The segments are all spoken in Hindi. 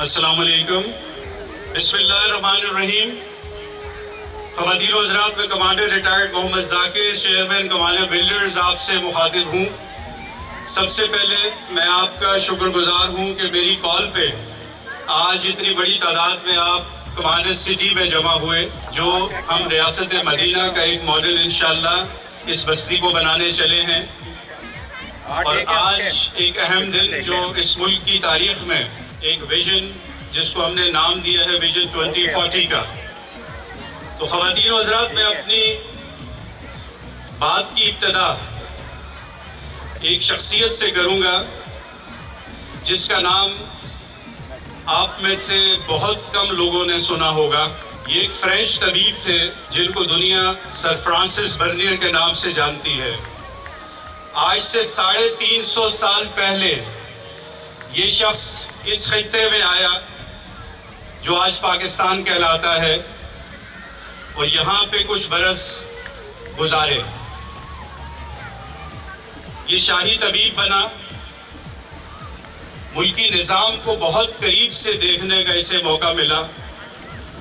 अस्सलाम वालेकुम, बिस्मिल्लाहिर्रहमानिर्रहीम। ख़वातीन व हज़रात, मैं commander retired Mohammad Zakir, chairman commander builders, आपसे मुखातिब हूँ। सबसे पहले मैं आपका शुक्रगुजार हूँ कि मेरी कॉल पे आज इतनी बड़ी तादाद में आप कमांडर सिटी में जमा हुए, जो हम रियासत मदीना का एक मॉडल इंशाअल्लाह इस बस्ती को बनाने चले हैं। और आज एक अहम दिन जो इस मुल्क की तारीख में एक विजन जिसको हमने नाम दिया है विजन 2040 का। तो ख़वातीन व हज़रात, मैं अपनी बात की इब्तिदा एक शख्सियत से करूँगा जिसका नाम आप में से बहुत कम लोगों ने सुना होगा। ये एक फ्रेंच तबीब थे जिनको दुनिया सर फ्रांसिस बर्नियर के नाम से जानती है। आज से 350 साल पहले ये शख्स इस खित्ते में आया जो आज पाकिस्तान कहलाता है और यहाँ पे कुछ बरस गुजारे। ये शाही तबीब बना, मुल्की निज़ाम को बहुत करीब से देखने का इसे मौका मिला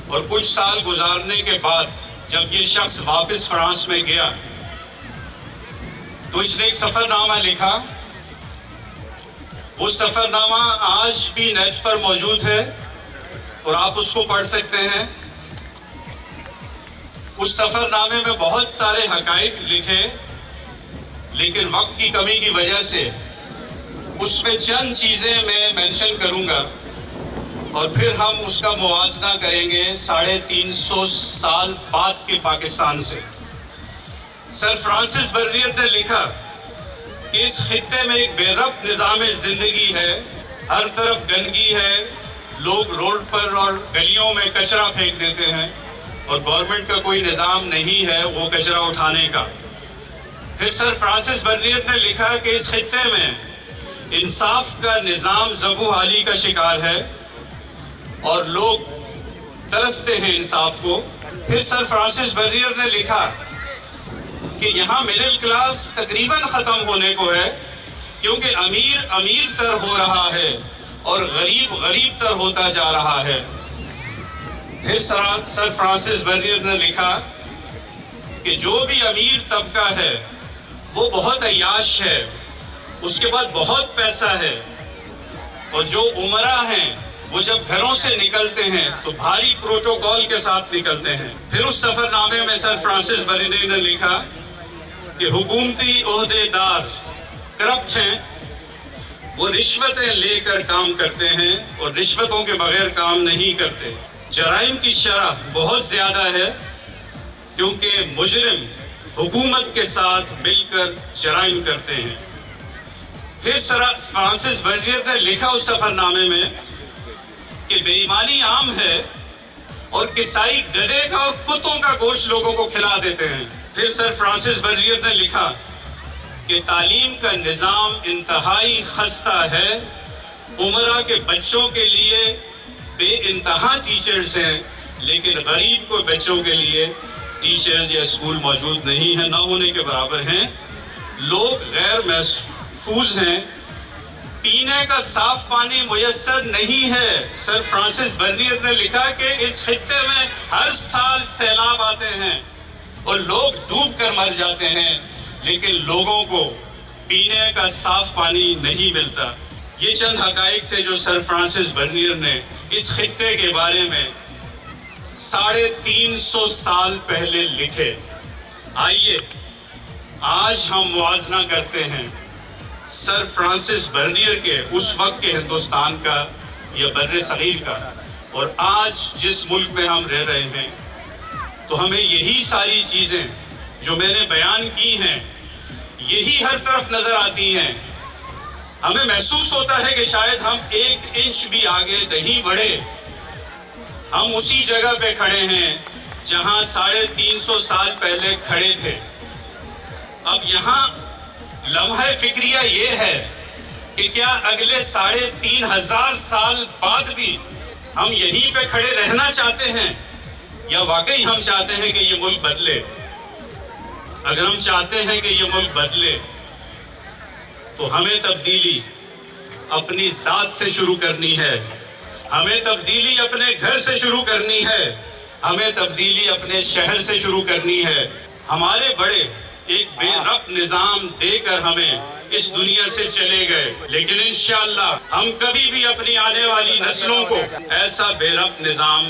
और कुछ साल गुजारने के बाद जब ये शख्स वापस फ्रांस में गया तो इसने एक सफ़रनामा लिखा। वो सफ़रनामा आज भी नेट पर मौजूद है और आप उसको पढ़ सकते हैं। उस सफ़रनामे में बहुत सारे हक़ाइक़ लिखे, लेकिन वक्त की कमी की वजह से उसमें चंद चीज़ें मैं मेंशन करूंगा और फिर हम उसका मुवाजना करेंगे 350 साल बाद के पाकिस्तान से। सर फ्रांसिस बर्नियर ने लिखा कि इस खित्ते में एक बेरब्त निज़ाम ज़िंदगी है, हर तरफ गंदगी है, लोग रोड पर और गलियों में कचरा फेंक देते हैं और गवर्नमेंट का कोई निज़ाम नहीं है वो कचरा उठाने का। फिर सर फ्रांसिस बर्नियर ने लिखा कि इस खित्ते में इंसाफ का निज़ाम ज़बू हाली का शिकार है और लोग तरसते हैं इंसाफ को। फिर सर फ्रांसिस बर्नियर ने लिखा कि यहाँ मिडिल क्लास तकरीबन ख़त्म होने को है, क्योंकि अमीर अमीर तर हो रहा है और गरीब गरीब तर होता जा रहा है। फिर सर फ्रांसिस बर्नियर ने लिखा कि जो भी अमीर तबका है वो बहुत अय्याश है, उसके बाद बहुत पैसा है, और जो उमरा हैं वो जब घरों से निकलते हैं तो भारी प्रोटोकॉल के साथ निकलते हैं। फिर उस सफ़रनामे में सर फ्रांसिस बर्नियर ने लिखा कि हुकूमती ओहदेदार करप्ट हैं, वो रिश्वतें लेकर काम करते हैं और रिश्वतों के बगैर काम नहीं करते। जराइम की शरह बहुत ज़्यादा है क्योंकि मुजरिम हुकूमत के साथ मिलकर जराइम करते हैं। फिर सर फ्रांसिस बर्नियर ने लिखा उस सफ़रनामे में कि बेईमानी आम है और किसाई गधे का और कुत्तों का गोश्त लोगों को खिला देते हैं। फिर सर फ्रांसिस बर्नियर ने लिखा कि तालीम का निज़ाम इंतहाई खस्ता है, उमरा के बच्चों के लिए बेइंतहा टीचर्स हैं, लेकिन गरीब को बच्चों के लिए टीचर्स या स्कूल मौजूद नहीं है, ना होने के बराबर हैं। लोग गैर महफूज हैं, पीने का साफ पानी मुयस्सर नहीं है। सर फ्रांसिस बर्नियर ने लिखा कि इस खित्ते में हर साल सैलाब आते हैं और लोग डूब कर मर जाते हैं, लेकिन लोगों को पीने का साफ पानी नहीं मिलता। ये चंद हक़ाइक़ थे जो सर फ्रांसिस बर्नियर ने इस खित्ते के बारे में 350 साल पहले लिखे। आइए आज हम मुआवजा करते हैं सर फ्रांसिस बर्नियर के उस वक्त के हिंदुस्तान का या बर्रे सगीर का और आज जिस मुल्क में हम रह रहे हैं। तो हमें यही सारी चीज़ें जो मैंने बयान की हैं यही हर तरफ नज़र आती हैं। हमें महसूस होता है कि शायद हम 1 इंच भी आगे नहीं बढ़े, हम उसी जगह पे खड़े हैं जहां 350 साल पहले खड़े थे। अब यहाँ लम्हा फिक्रिया ये है कि क्या अगले 3500 साल बाद भी हम यहीं पे खड़े रहना चाहते हैं या वाकई हम चाहते हैं कि ये मुल्क बदले। अगर हम चाहते हैं कि ये मुल्क बदले तो हमें तब्दीली अपनी ज़ात से शुरू करनी है। हमें तब्दीली अपने घर से शुरू करनी है, हमें तब्दीली अपने शहर से शुरू करनी है। हमारे बड़े एक बेरब्त निज़ाम देकर हमें इस दुनिया से चले गए, लेकिन इंशाअल्लाह हम कभी भी अपनी आने वाली नस्लों को ऐसा बेरब्त निज़ाम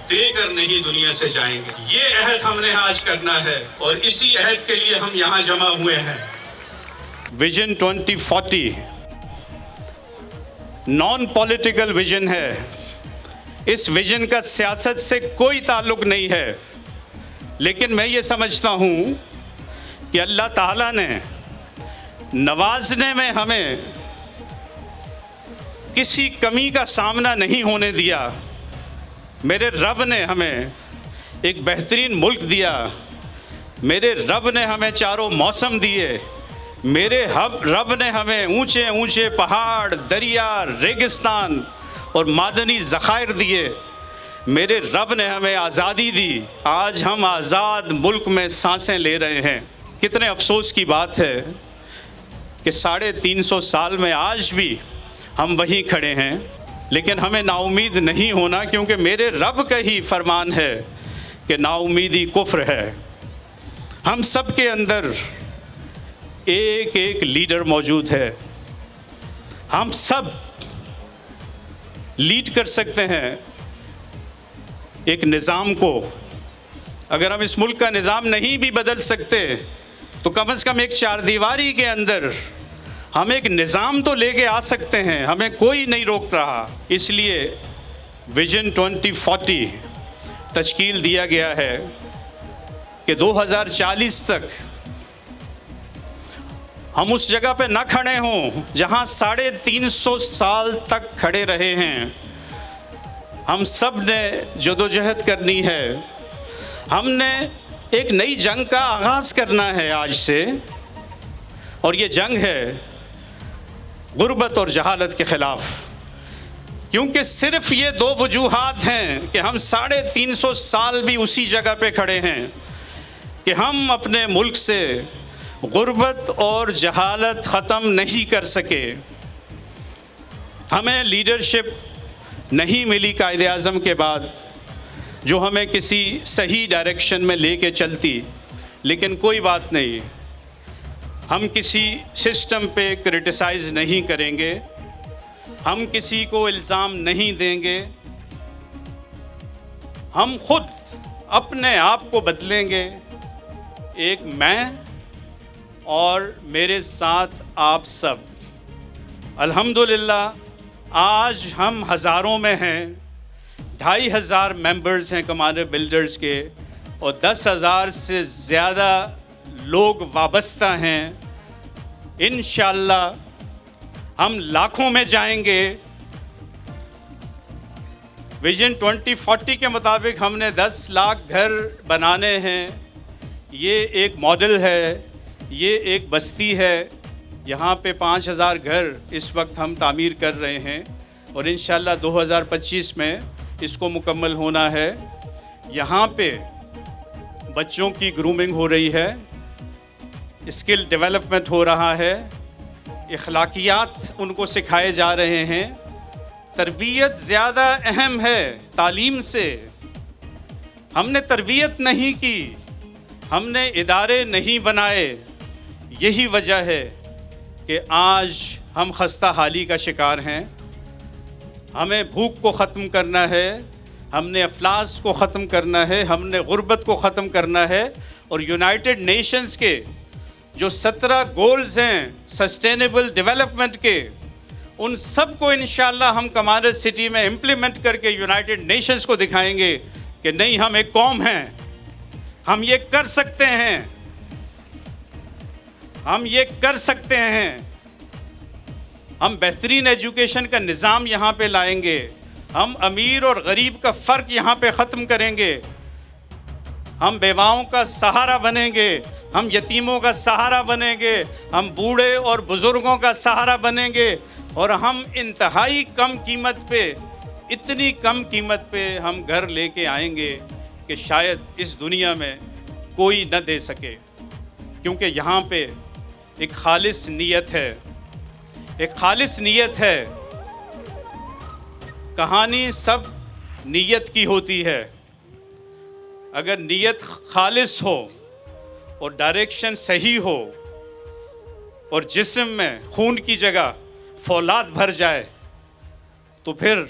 देकर नहीं दुनिया से जाएंगे। ये अहद हमने आज करना है और इसी अहद के लिए हम यहाँ जमा हुए हैं। विजन 2040 नॉन पॉलिटिकल विजन है। इस विजन का सियासत से कोई ताल्लुक नहीं है, लेकिन मैं ये समझता हूँ कि अल्लाह ताला ने नवाजने में हमें किसी कमी का सामना नहीं होने दिया। मेरे रब ने हमें एक बेहतरीन मुल्क दिया, मेरे रब ने हमें चारों मौसम दिए, मेरे रब ने हमें ऊंचे ऊंचे पहाड़, दरिया, रेगिस्तान और मादनी ज़खायर दिए। मेरे रब ने हमें आज़ादी दी। आज हम आज़ाद मुल्क में सांसें ले रहे हैं। कितने अफसोस की बात है कि 350 साल में आज भी हम वहीं खड़े हैं, लेकिन हमें नाउमीद नहीं होना, क्योंकि मेरे रब का ही फरमान है कि नाउमीदी कुफ्र है। हम सब के अंदर एक एक लीडर मौजूद है। हम सब लीड कर सकते हैं एक निज़ाम को। अगर हम इस मुल्क का निज़ाम नहीं भी बदल सकते तो कम से कम एक चारदीवारी के अंदर हम एक निज़ाम तो लेके आ सकते हैं, हमें कोई नहीं रोक रहा। इसलिए विजन 2040 तश्कील दिया गया है कि 2040 तक हम उस जगह पे ना खड़े हों जहां 350 साल तक खड़े रहे हैं। हम सब ने जदोजहद करनी है। हमने एक नई जंग का आगाज़ करना है आज से, और ये जंग है गुर्बत और जहालत के ख़िलाफ़। क्योंकि सिर्फ़ ये दो वजूहात हैं कि हम 350 साल भी उसी जगह पे खड़े हैं कि हम अपने मुल्क से गुर्बत और जहालत ख़त्म नहीं कर सके। हमें लीडरशिप नहीं मिली कायदे आज़म के बाद जो हमें किसी सही डायरेक्शन में लेके चलती, लेकिन कोई बात नहीं, हम किसी सिस्टम पे क्रिटिसाइज़ नहीं करेंगे, हम किसी को इल्ज़ाम नहीं देंगे, हम खुद अपने आप को बदलेंगे। एक मैं और मेरे साथ आप सब। अल्हम्दुलिल्लाह आज हम हज़ारों में हैं, 2500 मेंबर्स हैं कमांडर बिल्डर्स के, और 10,000 से ज़्यादा लोग वाबस्ता हैं। इंशाअल्लाह हम लाखों में जाएंगे। विजन 2040 के मुताबिक हमने 10 लाख घर बनाने हैं। ये एक मॉडल है, ये एक बस्ती है। यहाँ पे 5000 घर इस वक्त हम तामीर कर रहे हैं और इंशाअल्लाह 2025 में इसको मुकम्मल होना है। यहाँ पे बच्चों की ग्रूमिंग हो रही है, स्किल डेवलपमेंट हो रहा है, अखलाकियात उनको सिखाए जा रहे हैं। तरबियत ज़्यादा अहम है तालीम से। हमने तरबियत नहीं की, हमने इदारे नहीं बनाए। यही वजह है कि आज हम खस्ता हाली का शिकार हैं। हमें भूख को ख़त्म करना है, हमने अफलास को ख़त्म करना है, हमने गुर्बत को ख़त्म करना है। और यूनाइटेड नेशंस के जो 17 गोल्स हैं सस्टेनेबल डेवलपमेंट के, उन सब को इंशाअल्लाह हम कमांडर सिटी में इम्प्लीमेंट करके यूनाइटेड नेशंस को दिखाएंगे कि नहीं, हम एक कौम हैं, हम ये कर सकते हैं, हम ये कर सकते हैं। हम बेहतरीन एजुकेशन का निज़ाम यहाँ पे लाएंगे, हम अमीर और गरीब का फ़र्क यहाँ पे ख़त्म करेंगे, हम बेवाओं का सहारा बनेंगे, हम यतीमों का सहारा बनेंगे, हम बूढ़े और बुज़ुर्गों का सहारा बनेंगे, और हम इंतहाई कम कीमत पे, इतनी कम कीमत पे हम घर लेके आएंगे कि शायद इस दुनिया में कोई न दे सके। क्योंकि यहाँ पे एक खालिस नीयत है, एक खालिस नीयत है। कहानी सब नीयत की होती है। अगर नीयत खालिस हो और डायरेक्शन सही हो और जिस्म में खून की जगह फौलाद भर जाए तो फिर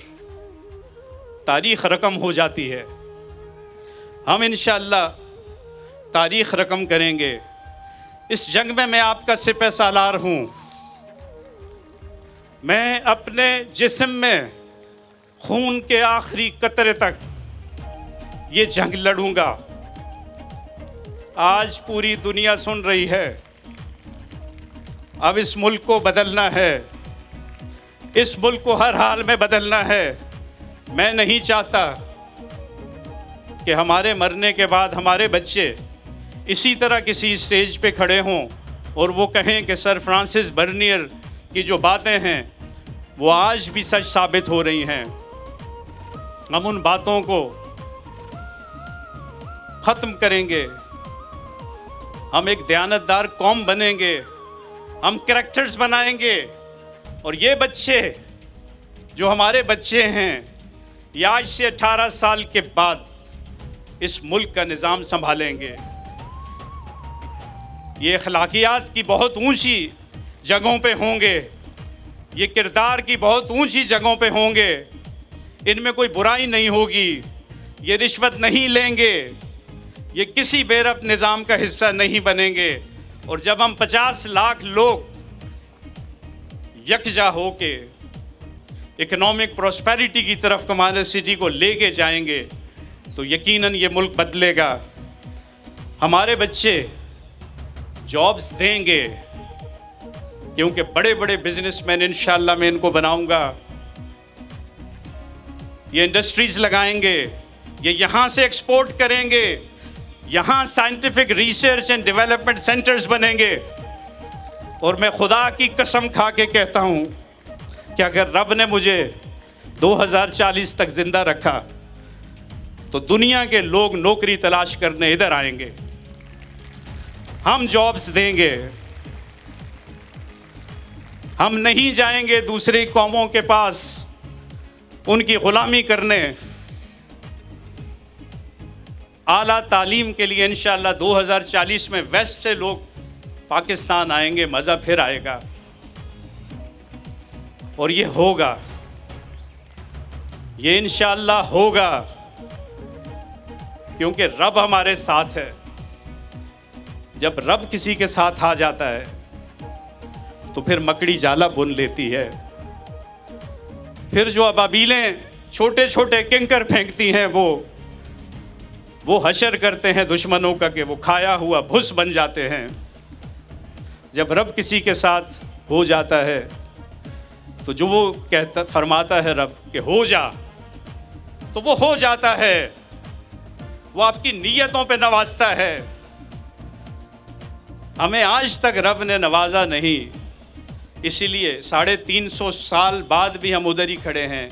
तारीख़ रकम हो जाती है। हम इंशाअल्लाह तारीख़ रकम करेंगे। इस जंग में मैं आपका सिपह सालार हूँ। मैं अपने जिस्म में खून के आखिरी कतरे तक ये जंग लड़ूंगा। आज पूरी दुनिया सुन रही है। अब इस मुल्क को बदलना है, इस मुल्क को हर हाल में बदलना है। मैं नहीं चाहता कि हमारे मरने के बाद हमारे बच्चे इसी तरह किसी स्टेज पे खड़े हों और वो कहें कि सर फ्रांसिस बर्नियर की जो बातें हैं वो आज भी सच साबित हो रही हैं। हम उन बातों को ख़त्म करेंगे। हम एक दयानतदार कौम बनेंगे, हम कैरेक्टर्स बनाएंगे और ये बच्चे जो हमारे बच्चे हैं ये आज से 18 साल के बाद इस मुल्क का निज़ाम संभालेंगे। ये अखलाकियात की बहुत ऊंची जगहों पे होंगे, ये किरदार की बहुत ऊंची जगहों पे होंगे। इनमें कोई बुराई नहीं होगी, ये रिश्वत नहीं लेंगे, ये किसी बेरहम निज़ाम का हिस्सा नहीं बनेंगे। और जब हम 50 लाख लोग यकजा होके इकोनॉमिक प्रॉस्पेरिटी की तरफ कमांडर सिटी को लेके जाएंगे तो यकीनन ये मुल्क बदलेगा। हमारे बच्चे जॉब्स देंगे क्योंकि बड़े बड़े बिजनेसमैन इंशाअल्लाह मैं इनको बनाऊंगा। ये इंडस्ट्रीज लगाएंगे, ये यहाँ से एक्सपोर्ट करेंगे, यहाँ scientific research and development centres बनेंगे। और मैं खुदा की कसम खा के कहता हूँ कि अगर रब ने मुझे 2040 तक ज़िंदा रखा तो दुनिया के लोग नौकरी तलाश करने इधर आएंगे। हम जॉब्स देंगे, हम नहीं जाएंगे दूसरी कौमों के पास उनकी ग़ुलामी करने। आला तालीम के लिए इंशाअल्लाह 2040 में वेस्ट से लोग पाकिस्तान आएंगे, मज़ा फिर आएगा। और ये होगा, ये इंशाअल्लाह होगा क्योंकि रब हमारे साथ है। जब रब किसी के साथ आ जाता है तो फिर मकड़ी जाला बुन लेती है। फिर जो अबाबीलें छोटे छोटे किंकर फेंकती हैं वो हशर करते हैं दुश्मनों का कि वो खाया हुआ भुस बन जाते हैं। जब रब किसी के साथ हो जाता है तो जो वो कहता फरमाता है रब कि हो जा, तो वो हो जाता है। वो आपकी नीयतों पे नवाजता है। हमें आज तक रब ने नवाजा नहीं, इसीलिए 350 साल बाद भी हम उधर ही खड़े हैं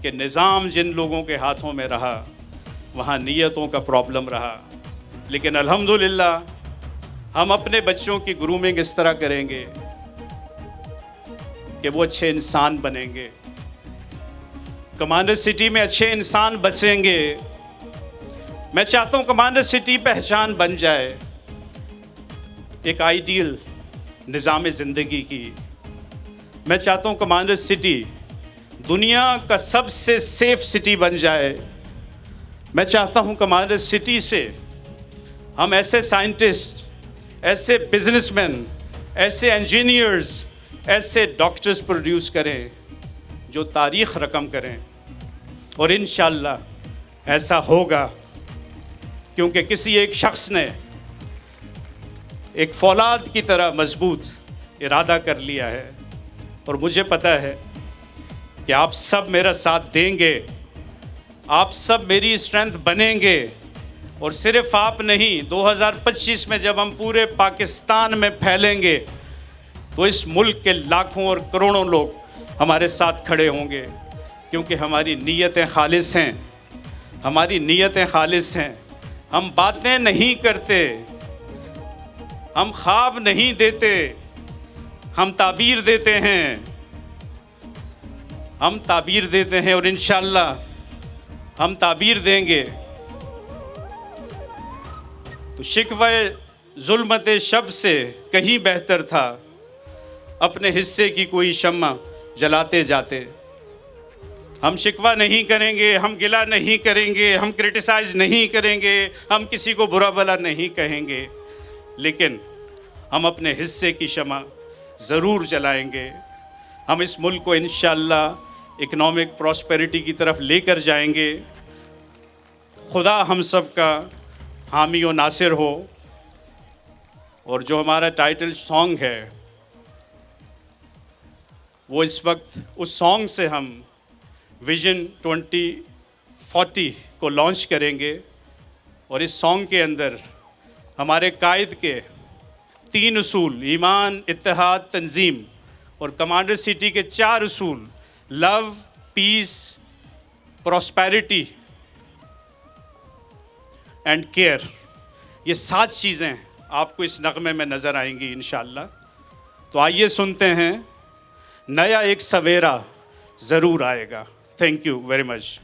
कि निज़ाम जिन लोगों के हाथों में रहा वहाँ नीयतों का प्रॉब्लम रहा। लेकिन अल्हम्दुलिल्लाह हम अपने बच्चों की ग्रूमिंग इस तरह करेंगे कि वो अच्छे इंसान बनेंगे, कमांडर सिटी में अच्छे इंसान बसेंगे। मैं चाहता हूँ कमांडर सिटी पहचान बन जाए एक आइडियल निज़ाम ज़िंदगी की। मैं चाहता हूँ कमांडर सिटी दुनिया का सबसे सेफ सिटी बन जाए। मैं चाहता हूँ कमांडर सिटी से हम ऐसे साइंटिस्ट, ऐसे बिजनेसमैन, ऐसे इंजीनियर्स, ऐसे डॉक्टर्स प्रोड्यूस करें जो तारीख़ रकम करें। और इंशाअल्लाह ऐसा होगा क्योंकि किसी एक शख्स ने एक फौलाद की तरह मजबूत इरादा कर लिया है। और मुझे पता है कि आप सब मेरा साथ देंगे, आप सब मेरी स्ट्रेंथ बनेंगे। और सिर्फ आप नहीं, 2025 में जब हम पूरे पाकिस्तान में फैलेंगे तो इस मुल्क के लाखों और करोड़ों लोग हमारे साथ खड़े होंगे क्योंकि हमारी नीयतें खालिस हैं, हमारी नीयतें खालिस हैं। हम बातें नहीं करते, हम ख्वाब नहीं देते, हम ताबीर देते हैं। हम ताबीर देते हैं और इंशाअल्लाह हम ताबीर देंगे। तो शिकवे जुल्मत शब से कहीं बेहतर था अपने हिस्से की कोई शम्मा जलाते जाते। हम शिकवा नहीं करेंगे, हम गिला नहीं करेंगे, हम क्रिटिसाइज नहीं करेंगे, हम किसी को बुरा भला नहीं कहेंगे, लेकिन हम अपने हिस्से की शमा ज़रूर जलाएंगे। हम इस मुल्क को इंशाअल्लाह इकनॉमिक प्रॉस्पेरिटी की तरफ लेकर जाएंगे। खुदा हम सब का हामी व नासिर हो। और जो हमारा टाइटल सॉन्ग है वो इस वक्त उस सॉन्ग से हम विजन 2040 को लॉन्च करेंगे। और इस सॉन्ग के अंदर हमारे कायद के 3 उसूल ईमान, इत्तेहाद, तंजीम और कमांडर सिटी के 4 उसूल love, peace, prosperity and care, ये 7 चीज़ें आपको इस नगमे में नज़र आएंगी इंशाअल्लाह। तो आइए सुनते हैं, नया एक सवेरा ज़रूर आएगा। Thank you very much.